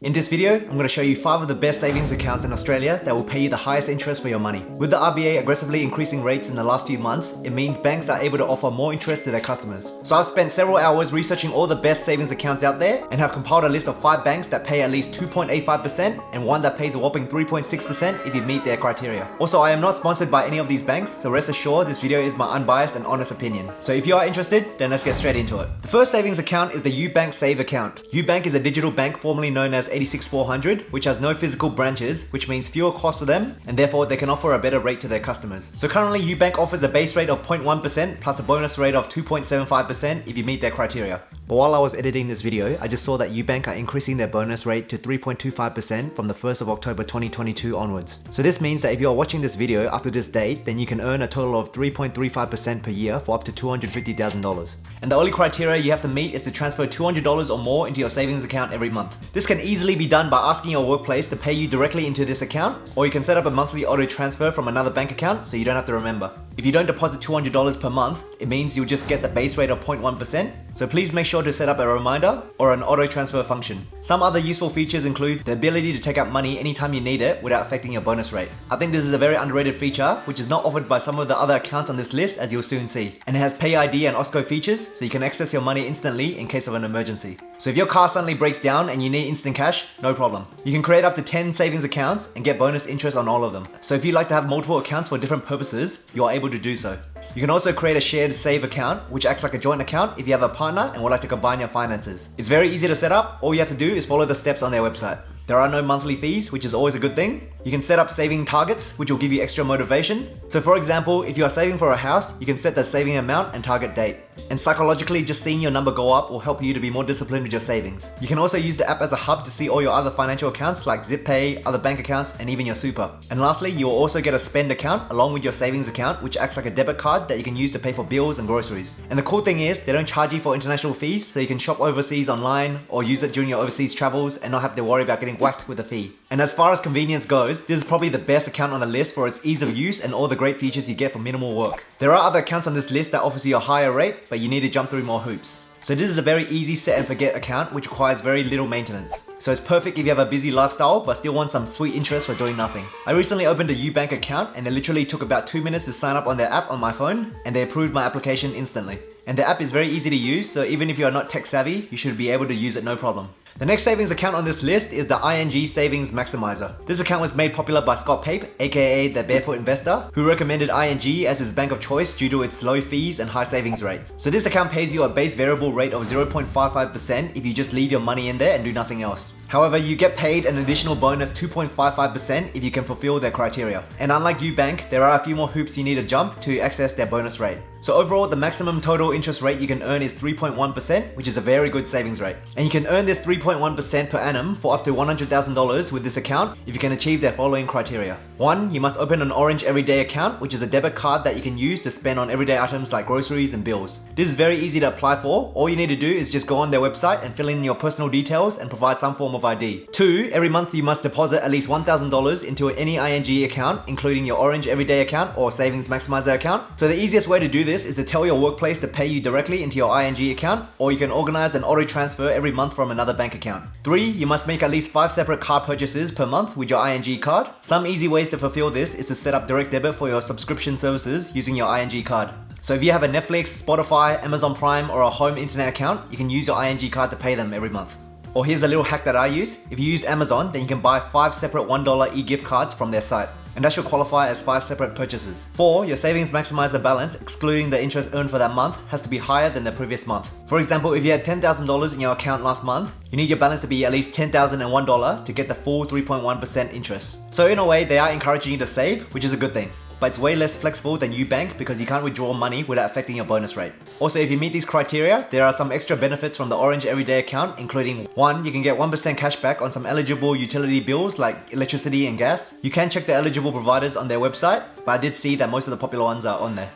In this video, I'm going to show you 5 of the best savings accounts in Australia that will pay you the highest interest for your money. With the RBA aggressively increasing rates in the last few months, it means banks are able to offer more interest to their customers. So I've spent several hours researching all the best savings accounts out there and have compiled a list of 5 banks that pay at least 2.85% and one that pays a whopping 3.6% if you meet their criteria. Also, I am not sponsored by any of these banks, so rest assured this video is my unbiased and honest opinion. So if you are interested, then let's get straight into it. The first savings account is the Ubank Save account. Ubank is a digital bank formerly known as 86400, which has no physical branches, which means fewer costs for them, and therefore they can offer a better rate to their customers. So currently Ubank offers a base rate of 0.1% plus a bonus rate of 2.75% if you meet their criteria. But while I was editing this video, I just saw that Ubank are increasing their bonus rate to 3.25% from the 1st of October 2022 onwards. So this means that if you are watching this video after this date, then you can earn a total of 3.35% per year for up to $250,000. And the only criteria you have to meet is to transfer $200 or more into your savings account every month. This can easily be done by asking your workplace to pay you directly into this account, or you can set up a monthly auto transfer from another bank account so you don't have to remember. If you don't deposit $200 per month, it means you'll just get the base rate of 0.1%, so please make sure to set up a reminder or an auto transfer function. Some other useful features include the ability to take out money anytime you need it without affecting your bonus rate. I think this is a very underrated feature, which is not offered by some of the other accounts on this list, as you'll soon see. And it has Pay ID and OSCO features, so you can access your money instantly in case of an emergency. So if your car suddenly breaks down and you need instant cash, no problem. You can create up to 10 savings accounts and get bonus interest on all of them. So if you like to have multiple accounts for different purposes, you are able to do so. You can also create a shared save account, which acts like a joint account if you have a partner and would like to combine your finances. It's very easy to set up. All you have to do is follow the steps on their website. There are no monthly fees, which is always a good thing. You can set up saving targets, which will give you extra motivation. So for example, if you are saving for a house, you can set the saving amount and target date. And psychologically, just seeing your number go up will help you to be more disciplined with your savings. You can also use the app as a hub to see all your other financial accounts like ZipPay, other bank accounts, and even your super. And lastly, you will also get a spend account along with your savings account, which acts like a debit card that you can use to pay for bills and groceries. And the cool thing is, they don't charge you for international fees, so you can shop overseas online or use it during your overseas travels and not have to worry about getting whacked with a fee. And as far as convenience goes, this is probably the best account on the list for its ease of use and all the great features you get for minimal work. There are other accounts on this list that offers you a higher rate, but you need to jump through more hoops. So this is a very easy set and forget account which requires very little maintenance. So it's perfect if you have a busy lifestyle but still want some sweet interest for doing nothing. I recently opened a Ubank account and it literally took about 2 minutes to sign up on their app on my phone, and they approved my application instantly. And the app is very easy to use, so even if you are not tech savvy, you should be able to use it no problem. The next savings account on this list is the ING Savings Maximiser. This account was made popular by Scott Pape, aka the Barefoot Investor, who recommended ING as his bank of choice due to its low fees and high savings rates. So this account pays you a base variable rate of 0.55% if you just leave your money in there and do nothing else. However, you get paid an additional bonus 2.55% if you can fulfill their criteria. And unlike Ubank, there are a few more hoops you need to jump to access their bonus rate. So overall, the maximum total interest rate you can earn is 3.1%, which is a very good savings rate. And you can earn this 3.1% per annum for up to $100,000 with this account if you can achieve their following criteria. 1. You must open an Orange Everyday account, which is a debit card that you can use to spend on everyday items like groceries and bills. This is very easy to apply for. All you need to do is just go on their website and fill in your personal details and provide some form of ID. 2. Every month you must deposit at least $1,000 into any ING account, including your Orange Everyday account or Savings Maximiser account. So the easiest way to do this is to tell your workplace to pay you directly into your ING account, or you can organize an auto transfer every month from another bank account. 3. You must make at least 5 separate card purchases per month with your ING card. Some easy ways to fulfill this is to set up direct debit for your subscription services using your ING card. So if you have a Netflix, Spotify, Amazon Prime, or a home internet account, you can use your ING card to pay them every month. Or here's a little hack that I use. If you use Amazon, then you can buy 5 separate $1 e-gift cards from their site. And that should qualify as 5 separate purchases. 4. Your Savings Maximiser balance, excluding the interest earned for that month, has to be higher than the previous month. For example, if you had $10,000 in your account last month, you need your balance to be at least $10,001 to get the full 3.1% interest. So in a way, they are encouraging you to save, which is a good thing. But it's way less flexible than Ubank because you can't withdraw money without affecting your bonus rate. Also, if you meet these criteria, there are some extra benefits from the Orange Everyday account, including 1. You can get 1% cash back on some eligible utility bills like electricity and gas. You can check the eligible providers on their website, but I did see that most of the popular ones are on there.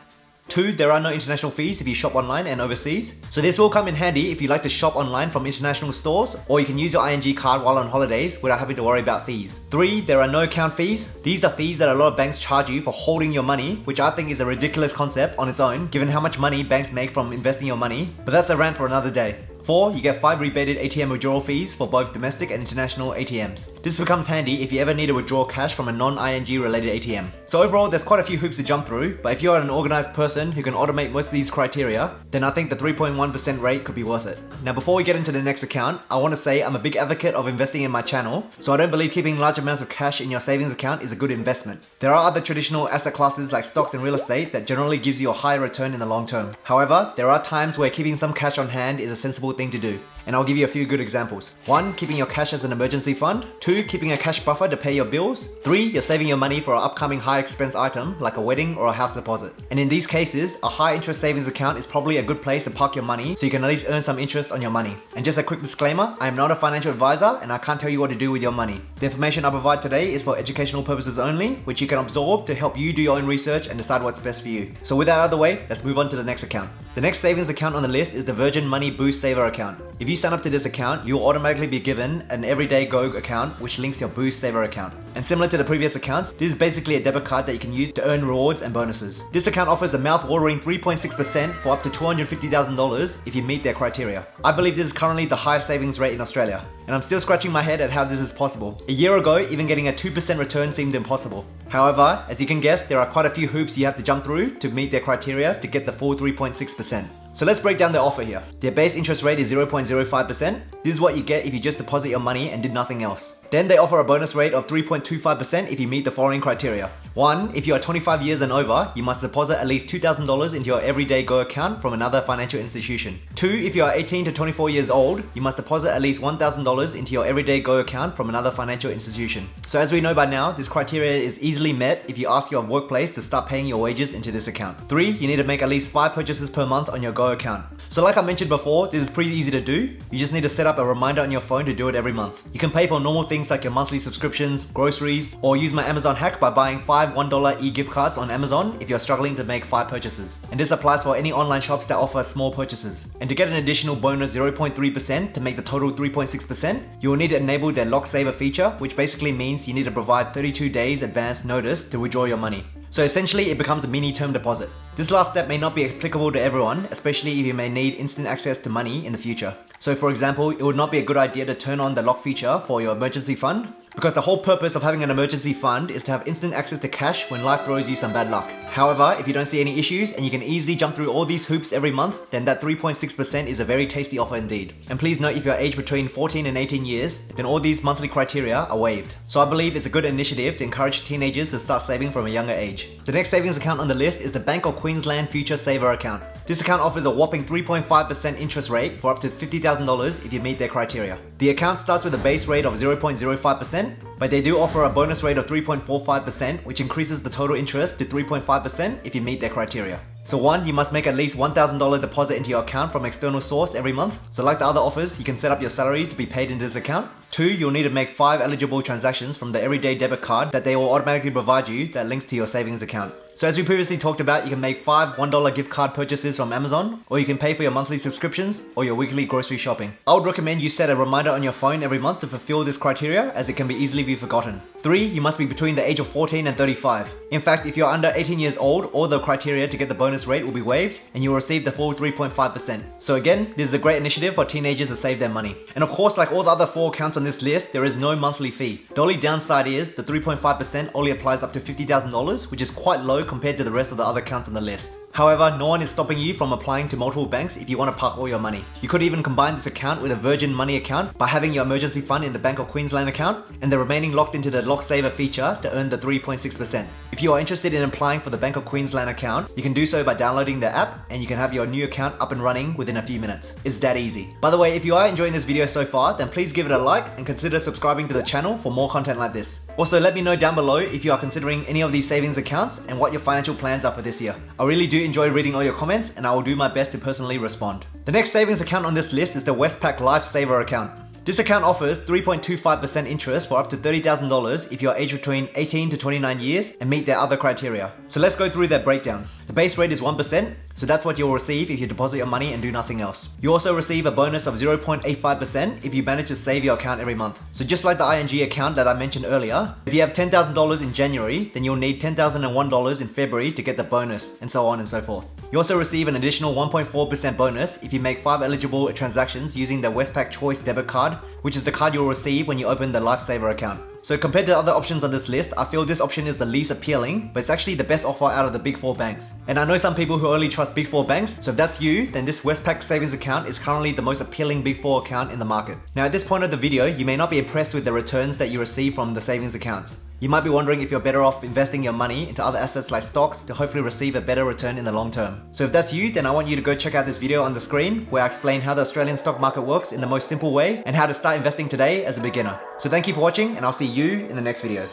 2. There are no international fees if you shop online and overseas. So this will come in handy if you like to shop online from international stores, or you can use your ING card while on holidays without having to worry about fees. 3. There are no account fees. These are fees that a lot of banks charge you for holding your money, which I think is a ridiculous concept on its own, given how much money banks make from investing your money, but that's a rant for another day. 4. You get 5 rebated ATM withdrawal fees for both domestic and international ATMs. This becomes handy if you ever need to withdraw cash from a non-ING related ATM. So overall, there's quite a few hoops to jump through, but if you're an organized person who can automate most of these criteria, then I think the 3.1% rate could be worth it. Now before we get into the next account, I want to say I'm a big advocate of investing in my channel, so I don't believe keeping large amounts of cash in your savings account is a good investment. There are other traditional asset classes like stocks and real estate that generally gives you a higher return in the long term. However, there are times where keeping some cash on hand is a sensible thing to do. And I'll give you a few good examples. 1. Keeping your cash as an emergency fund. 2. Keeping a cash buffer to pay your bills. 3. You're saving your money for an upcoming high expense item like a wedding or a house deposit. And in these cases, a high interest savings account is probably a good place to park your money so you can at least earn some interest on your money. And just a quick disclaimer, I am not a financial advisor and I can't tell you what to do with your money. The information I provide today is for educational purposes only, which you can absorb to help you do your own research and decide what's best for you. So with that out of the way, let's move on to the next account. The next savings account on the list is the Virgin Money Boost Saver account. If you sign up to this account, you'll automatically be given an Everyday Go account which links your Boost Saver account. And similar to the previous accounts, this is basically a debit card that you can use to earn rewards and bonuses. This account offers a mouth-watering 3.6% for up to $250,000 if you meet their criteria. I believe this is currently the highest savings rate in Australia, and I'm still scratching my head at how this is possible. A year ago, even getting a 2% return seemed impossible. However, as you can guess, there are quite a few hoops you have to jump through to meet their criteria to get the full 3.6%. So let's break down their offer here. Their base interest rate is 0.05%. This is what you get if you just deposit your money and did nothing else. Then they offer a bonus rate of 3.25% if you meet the following criteria. 1. If you are 25 years and over, you must deposit at least $2,000 into your Everyday Go account from another financial institution. 2. If you are 18 to 24 years old, you must deposit at least $1,000 into your Everyday Go account from another financial institution. So as we know by now, this criteria is easily met if you ask your workplace to start paying your wages into this account. 3. You need to make at least 5 purchases per month on your Go account. So like I mentioned before, this is pretty easy to do. You just need to set up a reminder on your phone to do it every month. You can pay for normal things like your monthly subscriptions, groceries, or use my Amazon hack by buying 5 $1 e-gift cards on Amazon if you're struggling to make 5 purchases. And this applies for any online shops that offer small purchases. And to get an additional bonus 0.3% to make the total 3.6%, you will need to enable their Lock Saver feature, which basically means you need to provide 32 days advance notice to withdraw your money. So essentially, it becomes a mini term deposit. This last step may not be applicable to everyone, especially if you may need instant access to money in the future. So for example, it would not be a good idea to turn on the lock feature for your emergency fund, because the whole purpose of having an emergency fund is to have instant access to cash when life throws you some bad luck. However, if you don't see any issues and you can easily jump through all these hoops every month, then that 3.6% is a very tasty offer indeed. And please note, if you're aged between 14 and 18 years, then all these monthly criteria are waived. So I believe it's a good initiative to encourage teenagers to start saving from a younger age. The next savings account on the list is the Bank of Queensland Future Saver account. This account offers a whopping 3.5% interest rate for up to $50,000 if you meet their criteria. The account starts with a base rate of 0.05%, but they do offer a bonus rate of 3.45%, which increases the total interest to 3.5% if you meet their criteria. So 1, you must make at least $1,000 deposit into your account from external source every month. So like the other offers, you can set up your salary to be paid into this account. 2, you'll need to make 5 eligible transactions from the Everyday debit card that they will automatically provide you that links to your savings account. So as we previously talked about, you can make 5 $1 gift card purchases from Amazon, or you can pay for your monthly subscriptions or your weekly grocery shopping. I would recommend you set a reminder on your phone every month to fulfill this criteria, as it can be easily be forgotten. 3, you must be between the age of 14 and 35. In fact, if you're under 18 years old, all the criteria to get the bonus rate will be waived and you will receive the full 3.5%. So again, this is a great initiative for teenagers to save their money. And of course, like all the other 4 accounts on this list, there is no monthly fee. The only downside is the 3.5% only applies up to $50,000, which is quite low compared to the rest of the other accounts on the list. However, no one is stopping you from applying to multiple banks if you want to park all your money. You could even combine this account with a Virgin Money account by having your emergency fund in the Bank of Queensland account and the remaining locked into the Lock Saver feature to earn the 3.6%. If you are interested in applying for the Bank of Queensland account, you can do so by downloading the app and you can have your new account up and running within a few minutes. It's that easy. By the way, if you are enjoying this video so far, then please give it a like and consider subscribing to the channel for more content like this. Also, let me know down below if you are considering any of these savings accounts and what your financial plans are for this year. I really do enjoy reading all your comments and I will do my best to personally respond. The next savings account on this list is the Westpac Lifesaver account. This account offers 3.25% interest for up to $30,000 if you are aged between 18 to 29 years and meet their other criteria. So let's go through their breakdown. The base rate is 1%, so that's what you'll receive if you deposit your money and do nothing else. You also receive a bonus of 0.85% if you manage to save your account every month. So just like the ING account that I mentioned earlier, if you have $10,000 in January, then you'll need $10,001 in February to get the bonus, and so on and so forth. You also receive an additional 1.4% bonus if you make 5 eligible transactions using the Westpac Choice debit card, which is the card you'll receive when you open the Lifesaver account. So compared to other options on this list, I feel this option is the least appealing, but it's actually the best offer out of the big 4 banks. And I know some people who only trust big 4 banks, so if that's you, then this Westpac savings account is currently the most appealing big 4 account in the market. Now at this point of the video, you may not be impressed with the returns that you receive from the savings accounts. You might be wondering if you're better off investing your money into other assets like stocks to hopefully receive a better return in the long term. So if that's you, then I want you to go check out this video on the screen where I explain how the Australian stock market works in the most simple way and how to start investing today as a beginner. So thank you for watching, and I'll see you in the next video.